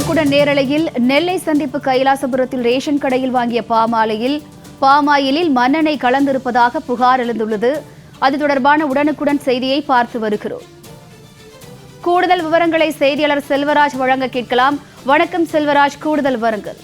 உடனுக்குடன் நேரலையில் நெல்லை சந்திப்பு கைலாசபுரத்தில் ரேஷன் கடையில் வாங்கிய பாமாயிலில் மண்ணெண்ணெய் கலந்திருப்பதாக புகார் எழுந்துள்ளது. அது தொடர்பான உடனுக்குடன் செய்தியை பார்த்து வருகிறோம். கூடுதல் விவரங்களை செய்தியாளர் செல்வராஜ் வழங்க கேட்கலாம். வணக்கம் செல்வராஜ், கூடுதல் விவரங்கள்.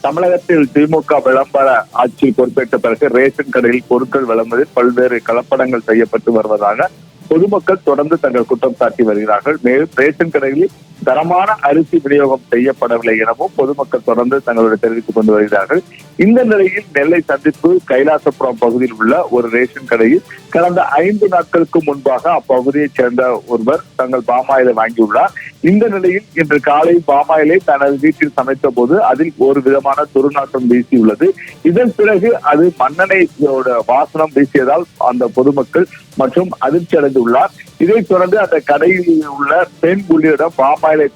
தமிழகத்தில் திமுக விளம்பர ஆட்சி பொறுப்பேற்ற பிறகு ரேஷன் கடையில் பொருட்கள் வழங்குவதில் பல்வேறு கலப்படங்கள் செய்யப்பட்டு வருவதாக பொதுமக்கள் தொடர்ந்து தங்கள் குற்றம் சாட்டி வருகிறார்கள். மேலும் ரேஷன் கடைகளில் தரமான அரிசி விநியோகம் செய்யப்படவில்லை எனவும் பொதுமக்கள் தொடர்ந்து தங்களுடைய தெரிவித்துக் கொண்டு வருகிறார்கள். இந்த நிலையில் நெல்லை சந்திப்பு கைலாசபுரம் பகுதியில் உள்ள ஒரு ரேஷன் கடையில் கடந்த 5 நாட்களுக்கு முன்பாக அப்பகுதியைச் சேர்ந்த ஒருவர் தங்கள் பாமாயிலை வாங்கியுள்ளார். இந்த நிலையில் இன்று காலை பாமாயிலை தனது வீட்டில் சமைத்த போது அதில் ஒரு விதமான துர்நாற்றம் வீசியுள்ளது. இதன் பிறகு அது மண்ணெண்ணெயோட வாசனம் வீசியதால் அந்த பொதுமக்கள் மற்றும் அதிர்ச்சி அடைந்துள்ளார். இதைத் தொடர்ந்து அந்த கடையில் உள்ள பெண் ஊழியரிடம் பாமாயிலை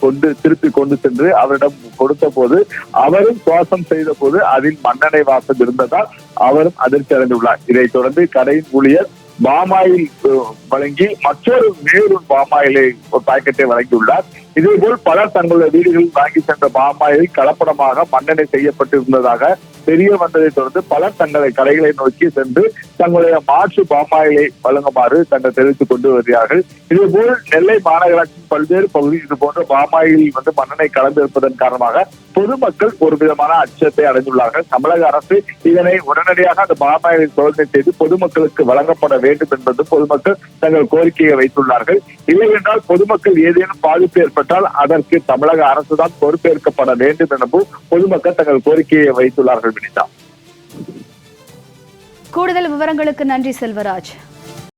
திருப்பி கொண்டு சென்று அவரிடம் கொடுத்த போது அவரும் சுவாசம் செய்த போது அதில் மண்ணெண்ணெய் வாசம் இருந்ததால் அவரும் அதிர்ச்சி அடைந்துள்ளார். இதைத் தொடர்ந்து கடையின் ஊழியர் பாமாயில் வழங்கி வேறு பாமாயிலை ஒரு பாக்கெட்டை வழங்கியுள்ளார். இதேபோல் பலர் தங்களுடைய வீடுகளில் வாங்கி சென்ற பாமாயில் கலப்படமாக மண்ணெண்ணெய் செய்யப்பட்டிருந்ததாக தெரிய வந்ததை தொடர்ந்து பலர் தங்களை கடைகளை நோக்கி சென்று தங்களுடைய மாற்று பாமாயிலை வழங்குமாறு தங்கள் தெரிவித்துக் கொண்டு வருகிறார்கள். இதேபோல் நெல்லை மாநகராட்சியின் பல்வேறு பகுதியில் இது போன்ற பாமாயில் மண்ணெண்ணெய் கலந்திருப்பதன் காரணமாக பொதுமக்கள் ஒரு விதமான அச்சத்தை அடைந்துள்ளார்கள். தமிழக அரசு இதனை உடனடியாக அந்த பாமாயிலை சோதனை செய்து பொதுமக்களுக்கு வழங்கப்பட வேண்டும் என்பது பொதுமக்கள் தங்கள் கோரிக்கையை வைத்துள்ளார்கள். இல்லை என்றால் பொதுமக்கள் ஏதேனும் பாதிப்பு ஏற்பட்டால் அதற்கு தமிழக அரசுதான் பொறுப்பேற்கப்பட வேண்டும் எனவும் பொதுமக்கள் தங்கள் கோரிக்கையை வைத்துள்ளார்கள். கூடுதல் விவரங்களுக்கு நன்றி செல்வராஜ்.